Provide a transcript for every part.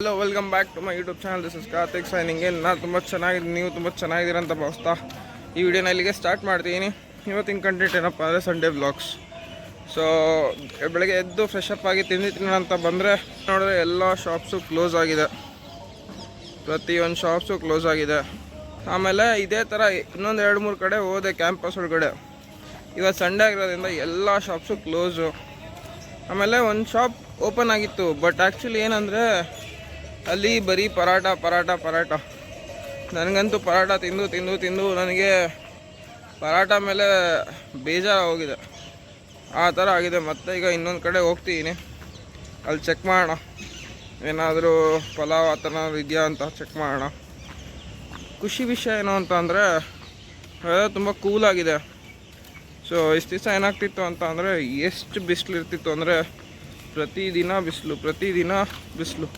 Hello welcome back to my YouTube channel. This is Karthik signing in. ನಾನು ತುಂಬ ಚೆನ್ನಾಗಿದ್ದೀನಿ, ನೀವು ತುಂಬ ಚೆನ್ನಾಗಿದ್ದೀರ ಅಂತ ಭಾವಿಸ್ತಾ ಈ ವಿಡಿಯೋನ ಇಲ್ಲಿಗೆ ಸ್ಟಾರ್ಟ್ ಮಾಡ್ತೀನಿ. ಇವತ್ತಿನ ಕಂಟೆಂಟ್ ಏನಪ್ಪ ಅಂದರೆ ಸಂಡೇ ವ್ಲಾಗ್ಸ್. ಸೊ ಬೆಳಗ್ಗೆ ಎದ್ದು ಫ್ರೆಶ್ ಅಪ್ ಆಗಿ ತಿನ್ನೋಣ ಅಂತ ಬಂದರೆ ನೋಡಿದ್ರೆ ಎಲ್ಲ ಶಾಪ್ಸು ಕ್ಲೋಸ್ ಆಗಿದೆ, ಪ್ರತಿಯೊಂದು ಶಾಪ್ಸು ಕ್ಲೋಸ್ ಆಗಿದೆ. ಆಮೇಲೆ ಇದೇ ಥರ ಇನ್ನೊಂದು 2-3 ಕಡೆ ಹೋದೆ ಕ್ಯಾಂಪಸ್ ಒಳಗಡೆ. ಇವತ್ತು ಸಂಡೇ ಆಗಿರೋದ್ರಿಂದ ಎಲ್ಲ ಶಾಪ್ಸು ಕ್ಲೋಸು. ಆಮೇಲೆ ಒಂದು ಶಾಪ್ ಓಪನ್ ಆಗಿತ್ತು, ಬಟ್ ಆ್ಯಕ್ಚುಲಿ ಏನಂದರೆ ಅಲ್ಲಿ ಬರೀ ಪರಾಟ. ನನಗಂತೂ ಪರಾಟ ತಿಂದು ನನಗೆ ಪರಾಟ ಮೇಲೆ ಬೇಜಾರು ಹೋಗಿದೆ, ಆ ಥರ ಆಗಿದೆ. ಮತ್ತೆ ಈಗ ಇನ್ನೊಂದು ಕಡೆ ಹೋಗ್ತಿದ್ದೀನಿ, ಅಲ್ಲಿ ಚೆಕ್ ಮಾಡೋಣ ಏನಾದರೂ ಪಲಾವ್ ಆ ಥರ ಇದೆಯಾ ಅಂತ ಚೆಕ್ ಮಾಡೋಣ. ಖುಷಿ ವಿಷಯ ಏನು ಅಂತ ಅಂದರೆ ತುಂಬ ಕೂಲಾಗಿದೆ. ಸೊ ಇಷ್ಟು ದಿವಸ ಏನಾಗ್ತಿತ್ತು ಅಂತ ಅಂದರೆ ಎಷ್ಟು ಬಿಸಿಲು ಇರ್ತಿತ್ತು ಅಂದರೆ ಪ್ರತಿದಿನ ಬಿಸಿಲು.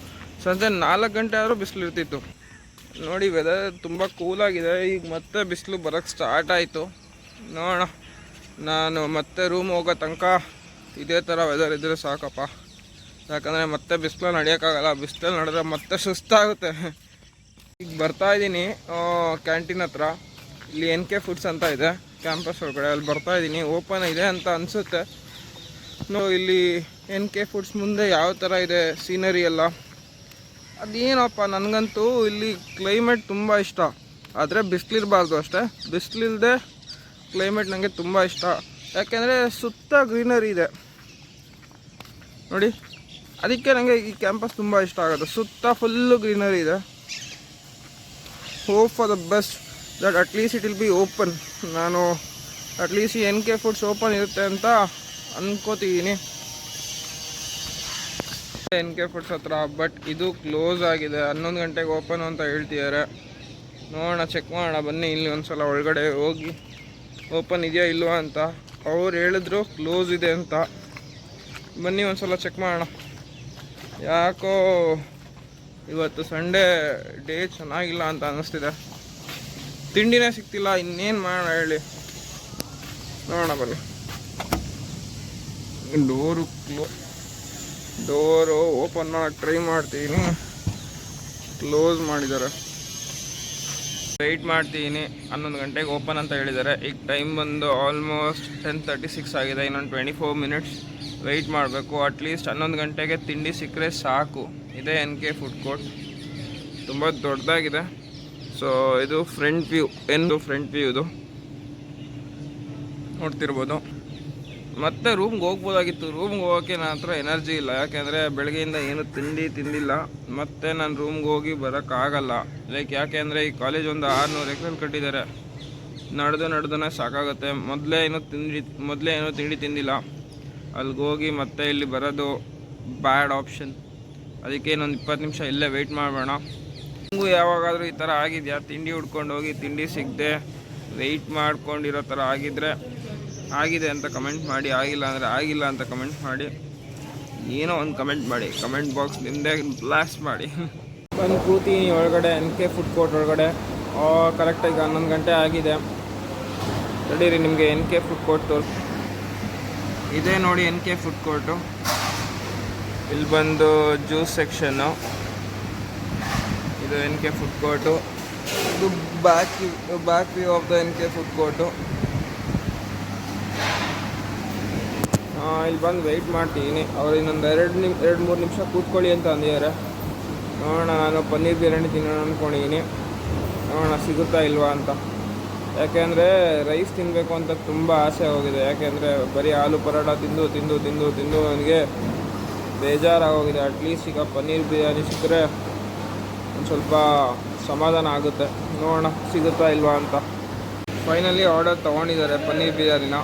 ಸಂಜೆ 4 ಗಂಟೆ ಆದರೂ ಬಿಸಿಲು ಇರ್ತಿತ್ತು. ನೋಡಿ ವೆದರ್ ತುಂಬ ಕೂಲಾಗಿದೆ. ಈಗ ಮತ್ತೆ ಬಿಸಿಲು ಬರೋಕ್ಕೆ ಸ್ಟಾರ್ಟ್ ಆಯಿತು. ನೋಡೋಣ, ನಾನು ಮತ್ತೆ ರೂಮ್ ಹೋಗೋ ತನಕ ಇದೇ ಥರ ವೆದರ್ ಇದ್ದರೆ ಸಾಕಪ್ಪ. ಯಾಕಂದರೆ ಮತ್ತೆ ಬಿಸಿಲು ನಡೆಯೋಕ್ಕಾಗಲ್ಲ, ಬಿಸಿಲಲ್ಲಿ ನಡೆದ್ರೆ ಮತ್ತೆ ಸುಸ್ತಾಗುತ್ತೆ. ಈಗ ಬರ್ತಾಯಿದ್ದೀನಿ ಕ್ಯಾಂಟೀನ್ ಹತ್ರ. ಇಲ್ಲಿ NK ಫುಡ್ಸ್ ಅಂತ ಇದೆ ಕ್ಯಾಂಪಸ್ ಒಳಗಡೆ, ಅಲ್ಲಿ ಬರ್ತಾಯಿದ್ದೀನಿ. ಓಪನ್ ಇದೆ ಅಂತ ಅನಿಸುತ್ತೆ. ಇಲ್ಲಿ NK ಫುಡ್ಸ್ ಮುಂದೆ ಯಾವ ಥರ ಇದೆ ಸೀನರಿ ಎಲ್ಲ, ಅದೇನಪ್ಪ ನನಗಂತೂ ಇಲ್ಲಿ ಕ್ಲೈಮೇಟ್ ತುಂಬ ಇಷ್ಟ. ಆದರೆ ಬಿಸಿಲಿರಬಾರ್ದು ಅಷ್ಟೇ, ಬಿಸಿಲಿಲ್ಲದೆ ಕ್ಲೈಮೇಟ್ ನನಗೆ ತುಂಬ ಇಷ್ಟ. ಯಾಕೆಂದರೆ ಸುತ್ತ ಗ್ರೀನರಿ ಇದೆ ನೋಡಿ, ಅದಕ್ಕೆ ನನಗೆ ಈ ಕ್ಯಾಂಪಸ್ ತುಂಬ ಇಷ್ಟ ಆಗೋದು. ಸುತ್ತ ಫುಲ್ಲು ಗ್ರೀನರಿ ಇದೆ. Hope for the best that at least it will be open. ನಾನು ಅಟ್ಲೀಸ್ಟ್ ಈ NK ಫುಡ್ಸ್ ಓಪನ್ ಇರುತ್ತೆ ಅಂತ ಅನ್ಕೋತಿದ್ದೀನಿ NK ಫುಡ್ಸ್ ಹತ್ರ. ಬಟ್ ಇದು ಕ್ಲೋಸ್ ಆಗಿದೆ, 11 ಗಂಟೆಗೆ ಓಪನ್ ಅಂತ ಹೇಳ್ತಿದ್ದಾರೆ. ನೋಡೋಣ, ಚೆಕ್ ಮಾಡೋಣ ಬನ್ನಿ. ಇಲ್ಲಿ ಒಂದು ಸಲ ಒಳಗಡೆ ಹೋಗಿ ಓಪನ್ ಇದೆಯಾ ಇಲ್ವಾ ಅಂತ. ಅವ್ರು ಹೇಳಿದ್ರು ಕ್ಲೋಸ್ ಇದೆ ಅಂತ. ಬನ್ನಿ ಒಂದು ಸಲ ಚೆಕ್ ಮಾಡೋಣ. ಯಾಕೋ ಇವತ್ತು ಸಂಡೇ ಡೇ ಚೆನ್ನಾಗಿಲ್ಲ ಅಂತ ಅನ್ನಿಸ್ತಿದೆ. ತಿಂಡಿನೇ ಸಿಗ್ತಿಲ್ಲ, ಇನ್ನೇನು ಮಾಡೋಣ ಹೇಳಿ. ನೋಡೋಣ ಬನ್ನಿ. ಡೋರು ಓಪನ್ ಮಾಡೋಕ್ಕೆ ಟ್ರೈ ಮಾಡ್ತೀನಿ, ಕ್ಲೋಸ್ ಮಾಡಿದ್ದಾರೆ. ವೆಯ್ಟ್ ಮಾಡ್ತೀನಿ. 11 ಗಂಟೆಗೆ ಓಪನ್ ಅಂತ ಹೇಳಿದ್ದಾರೆ. ಈಗ ಟೈಮ್ ಬಂದು ಆಲ್ಮೋಸ್ಟ್ 10:36 ಆಗಿದೆ. ಇನ್ನೊಂದು 24 ಮಿನಿಟ್ಸ್ ವೆಯ್ಟ್ ಮಾಡಬೇಕು. ಅಟ್ಲೀಸ್ಟ್ 11 ಗಂಟೆಗೆ ತಿಂಡಿ ಸಿಕ್ಕರೆ ಸಾಕು. ಇದೇ NK ಫುಡ್ ಕೋರ್ಟ್, ತುಂಬ ದೊಡ್ಡದಾಗಿದೆ. ಸೊ ಇದು ಫ್ರಂಟ್ ವ್ಯೂ ಇದು ನೋಡ್ತಿರ್ಬೋದು. ಮತ್ತೆ ರೂಮ್ಗೆ ಹೋಗ್ಬೋದಾಗಿತ್ತು. ರೂಮ್ಗೆ ಹೋಗೋಕ್ಕೆ ನನ್ನ ಹತ್ರ ಎನರ್ಜಿ ಇಲ್ಲ, ಯಾಕೆಂದರೆ ಬೆಳಗ್ಗೆಯಿಂದ ಏನು ತಿಂದಿಲ್ಲ. ಮತ್ತು ನಾನು ರೂಮ್ಗೆ ಹೋಗಿ ಬರೋಕ್ಕಾಗಲ್ಲ. ಯಾಕೆಂದರೆ ಈ ಕಾಲೇಜ್ ಒಂದು 600 ಎಕರೆ ಕಟ್ಟಿದ್ದಾರೆ. ನಡೆದನೇ ಸಾಕಾಗುತ್ತೆ. ಮೊದಲೇ ಏನೋ ತಿಂಡಿ ತಿಂದಿಲ್ಲ. ಅಲ್ಲಿಗೆ ಹೋಗಿ ಮತ್ತೆ ಇಲ್ಲಿ ಬರೋದು ಬ್ಯಾಡ್ ಆಪ್ಷನ್. ಅದಕ್ಕೆ ಇನ್ನೊಂದು 20 ನಿಮಿಷ ಇಲ್ಲೇ ವೆಯ್ಟ್ ಮಾಡೋಣ. ನಿಮಗೂ ಯಾವಾಗಾದರೂ ಈ ಥರ ಆಗಿದೆಯಾ? ತಿಂಡಿ ಹುಡ್ಕೊಂಡು ಹೋಗಿ ತಿಂಡಿ ಸಿಗದೆ ವೆಯ್ಟ್ ಮಾಡ್ಕೊಂಡಿರೋ ಥರ ಆಗಿದೆ ಅಂತ ಕಮೆಂಟ್ ಮಾಡಿ. ಆಗಿಲ್ಲ ಅಂತ ಕಮೆಂಟ್ ಮಾಡಿ. ಏನೋ ಒಂದು ಕಮೆಂಟ್ ಮಾಡಿ, ಕಮೆಂಟ್ ಬಾಕ್ಸ್ ನಿಮ್ಮದೇ ಬ್ಲಾಸ್ಟ್ ಮಾಡಿ. ಬಂದು ಕೂತೀನಿ ಒಳಗಡೆ NK ಫುಡ್ ಕೋರ್ಟ್ ಒಳಗಡೆ. ಕರೆಕ್ಟಾಗಿ 11 ಗಂಟೆ ಆಗಿದೆ. ತಡೀರಿ, ನಿಮಗೆ NK ಫುಡ್ ಕೋರ್ಟ್ ತೋರಿಸಿ. ಇದೇ ನೋಡಿ NK ಫುಡ್ ಕೋರ್ಟು. ಇಲ್ಲಿ ಬಂದು ಜ್ಯೂಸ್ ಸೆಕ್ಷನ್ನು. ಇದು NK ಫುಡ್ ಕೋರ್ಟು. ಇದು back view of the NK food court. ಇಲ್ಲಿ ಬಂದು ವೆಯ್ಟ್ ಮಾಡ್ತೀನಿ. ಅವ್ರು ಇನ್ನೊಂದು 2-3 ನಿಮಿಷ ಕೂತ್ಕೊಳ್ಳಿ ಅಂತ ಅಂದಿದ್ದಾರೆ. ನೋಡೋಣ, ನಾನು ಪನ್ನೀರ್ ಬಿರಿಯಾನಿ ತಿನ್ನೋಣ ಅಂದ್ಕೊಂಡಿದ್ದೀನಿ. ನೋಡೋಣ ಸಿಗುತ್ತಾ ಇಲ್ವಾ ಅಂತ. ಯಾಕೆಂದರೆ ರೈಸ್ ತಿನ್ನಬೇಕು ಅಂತ ತುಂಬ ಆಸೆ ಹೋಗಿದೆ. ಯಾಕೆಂದರೆ ಬರೀ ಆಲೂ ಪರೋಟ ತಿಂದು ನನಗೆ ಬೇಜಾರಾಗೋಗಿದೆ. ಅಟ್ಲೀಸ್ಟ್ ಈಗ ಪನ್ನೀರ್ ಬಿರಿಯಾನಿ ಸಿಕ್ಕರೆ ಒಂದು ಸ್ವಲ್ಪ ಸಮಾಧಾನ ಆಗುತ್ತೆ. ನೋಡೋಣ ಸಿಗುತ್ತಾ ಇಲ್ವಾ ಅಂತ. ಫೈನಲಿ ಆರ್ಡರ್ ತೊಗೊಂಡಿದ್ದಾರೆ ಪನ್ನೀರ್ ಬಿರಿಯಾನಿನ.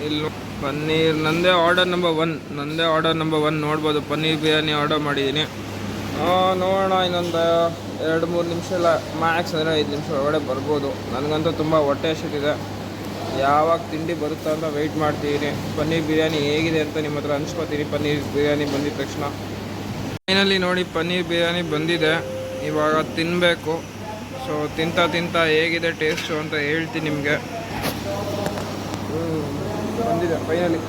ಇಲ್ಲಿ ಪನ್ನೀರ್ ನಂದೇ ಆರ್ಡರ್ ನಂಬರ್ 1 ನೋಡ್ಬೋದು. ಪನ್ನೀರ್ ಬಿರಿಯಾನಿ ಆರ್ಡರ್ ಮಾಡಿದ್ದೀನಿ. ನೋಡೋಣ, ಇನ್ನೊಂದು 2-3 ನಿಮಿಷ ಇಲ್ಲ, ಮ್ಯಾಕ್ಸ್ ಅಂದರೆ 5 ನಿಮಿಷ ಒಳಗಡೆ ಬರ್ಬೋದು. ನನಗಂತೂ ತುಂಬ ಹೊಟ್ಟೆ ಹಸಿತಿದೆ. ಯಾವಾಗ ತಿಂಡಿ ಬರುತ್ತಾ ಅಂತ ವೆಯ್ಟ್ ಮಾಡ್ತಿದ್ದೀನಿ. ಪನ್ನೀರ್ ಬಿರಿಯಾನಿ ಹೇಗಿದೆ ಅಂತ ನಿಮ್ಮ ಹತ್ರ ಅನ್ಸ್ಕೊತೀನಿ. ಪನ್ನೀರ್ ಬಿರಿಯಾನಿ ಬಂದಿದ ತಕ್ಷಣ ಫೈನಲಿ ನೋಡಿ ಪನ್ನೀರ್ ಬಿರಿಯಾನಿ ಬಂದಿದೆ. ಇವಾಗ ತಿನ್ನಬೇಕು. ಸೊ ತಿಂತಾ ಹೇಗಿದೆ ಟೇಸ್ಟು ಅಂತ ಹೇಳ್ತೀನಿ ನಿಮಗೆ. ಬಂದಿದೆ ಫೈನಲಿ.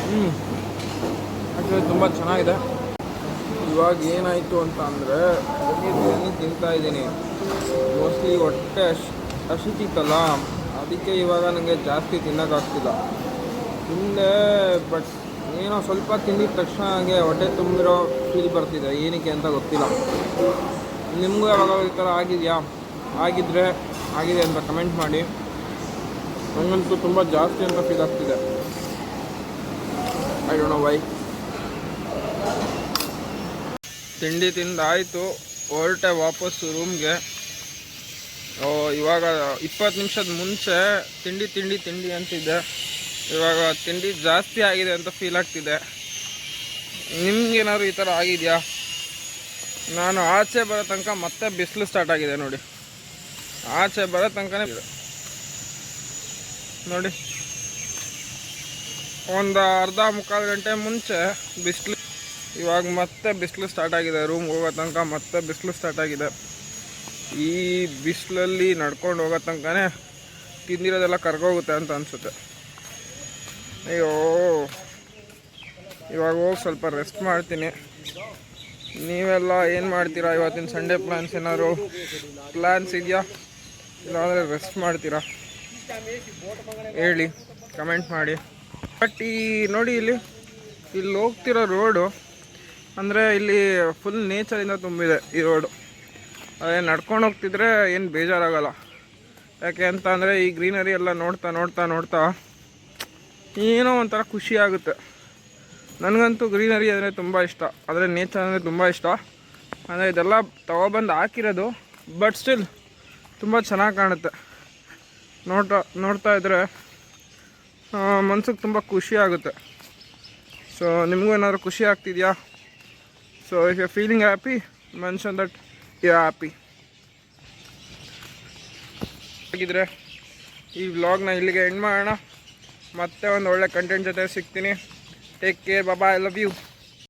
ಆ್ಯಕ್ಚುಲಿ ತುಂಬ ಚೆನ್ನಾಗಿದೆ. ಇವಾಗ ಏನಾಯಿತು ಅಂತ ಅಂದರೆ ಬಿರಿಯಾನಿ ತಿಂತಾ ಇದ್ದೀನಿ. ಮೋಸ್ಟ್ಲಿ ಹೊಟ್ಟೆ ಹಸಿತಿತ್ತಲ್ಲ, ಅದಕ್ಕೆ ಇವಾಗ ನನಗೆ ಜಾಸ್ತಿ ತಿನ್ನೋಕ್ಕಾಗ್ತಿಲ್ಲ. ತಿಂದೆ, ಬಟ್ ಏನೋ ಸ್ವಲ್ಪ ತಿಂದಿದ ತಕ್ಷಣ ನನಗೆ ಹೊಟ್ಟೆ ತುಂಬಿರೋ ಫೀಲ್ ಬರ್ತಿದೆ. ಏನಕ್ಕೆ ಅಂತ ಗೊತ್ತಿಲ್ಲ. ನಿಮಗೂ ಯಾವಾಗ ಈ ಥರ ಆಗಿದೆಯಾ? ಆಗಿದ್ದರೆ ಆಗಿದೆ ಅಂತ ಕಮೆಂಟ್ ಮಾಡಿ. ನನಗಂತೂ ತುಂಬ ಜಾಸ್ತಿ ಅಂತ ಫೀಲ್ ಆಗ್ತಿದೆ. I don't know why. ತಿಂಡಿ ತಿಂದಾಯಿತು, ಹೊರಟೆ ವಾಪಸ್ಸು ರೂಮ್ಗೆ. ಇವಾಗ 20 ನಿಮಿಷದ ಮುಂಚೆ ತಿಂಡಿ ಅಂತಿದ್ದೆ. ಇವಾಗ ತಿಂಡಿ ಜಾಸ್ತಿ ಆಗಿದೆ ಅಂತ ಫೀಲ್ ಆಗ್ತಿದೆ. ನಿಮ್ಗೇನಾದ್ರು ಈ ಥರ ಆಗಿದೆಯಾ? ನಾನು ಆಚೆ ಬರೋ ತನಕ ಮತ್ತೆ ಬಿಸಿಲು ಸ್ಟಾರ್ಟ್ ಆಗಿದೆ ನೋಡಿ. ಆಚೆ ಬರೋ ತನಕನೇ ನೋಡಿ, ಒಂದು ಅರ್ಧ ಮುಕ್ಕಾಲು ಗಂಟೆ ಮುಂಚೆ ಬಿಸಿಲು, ಇವಾಗ ಮತ್ತೆ ಬಿಸಿಲು ಸ್ಟಾರ್ಟ್ ಆಗಿದೆ. ರೂಮ್ಗೆ ಹೋಗೋ ತನಕ ಮತ್ತೆ ಬಿಸಿಲು ಸ್ಟಾರ್ಟ್ ಆಗಿದೆ. ಈ ಬಿಸಿಲಲ್ಲಿ ನಡ್ಕೊಂಡು ಹೋಗೋ ತನಕನೇ ತಿಂದಿರೋದೆಲ್ಲ ಕರ್ಗೋಗುತ್ತೆ ಅಂತ ಅನಿಸುತ್ತೆ. ಅಯ್ಯೋ, ಇವಾಗ ಹೋಗಿ ಸ್ವಲ್ಪ ರೆಸ್ಟ್ ಮಾಡ್ತೀನಿ. ನೀವೆಲ್ಲ ಏನು ಮಾಡ್ತೀರಾ? ಇವತ್ತಿನ ಸಂಡೇ ಪ್ಲ್ಯಾನ್ಸ್ ಏನಾದ್ರು ಇದೆಯಾ? ಇಲ್ಲಾಂದರೆ ರೆಸ್ಟ್ ಮಾಡ್ತೀರಾ? ಹೇಳಿ, ಕಮೆಂಟ್ ಮಾಡಿ. ಬಟ್ ಈ ನೋಡಿ, ಇಲ್ಲಿ ಹೋಗ್ತಿರೋ ರೋಡು ಅಂದರೆ ಇಲ್ಲಿ ಫುಲ್ ನೇಚರಿಂದ ತುಂಬಿದೆ ಈ ರೋಡು. ಅದೇ ನಡ್ಕೊಂಡು ಹೋಗ್ತಿದ್ರೆ ಏನು ಬೇಜಾರಾಗಲ್ಲ. ಯಾಕೆ ಅಂತ ಅಂದರೆ ಈ ಗ್ರೀನರಿ ಎಲ್ಲ ನೋಡ್ತಾ ಏನೋ ಒಂಥರ ಖುಷಿ ಆಗುತ್ತೆ. ನನಗಂತೂ ಗ್ರೀನರಿ ಅಂದರೆ ತುಂಬ ಇಷ್ಟ, ಆದರೆ ನೇಚರ್ ಅಂದರೆ ತುಂಬ ಇಷ್ಟ. ಅಂದರೆ ಇದೆಲ್ಲ ತಗೊಬಂದು ಹಾಕಿರೋದು, ಬಟ್ ಸ್ಟಿಲ್ ತುಂಬ ಚೆನ್ನಾಗಿ ಕಾಣುತ್ತೆ. ನೋಡ್ತಾ ಇದ್ದರೆ ಮನ್ಸಿಗೆ ತುಂಬ ಖುಷಿ ಆಗುತ್ತೆ. ಸೊ ನಿಮಗೂ ಏನಾದರೂ ಖುಷಿ ಆಗ್ತಿದೆಯಾ? So if you are feeling happy, mention that you are happy. ಹಾಗಿದ್ರೆ ಈ ವ್ಲಾಗ್ನ ಇಲ್ಲಿಗೆ ಎಂಡ್ ಮಾಡೋಣ. ಮತ್ತೆ ಒಂದು ಒಳ್ಳೆ ಕಂಟೆಂಟ್ ಜೊತೆ ಸಿಗ್ತೀನಿ. Take care, bye, I love you.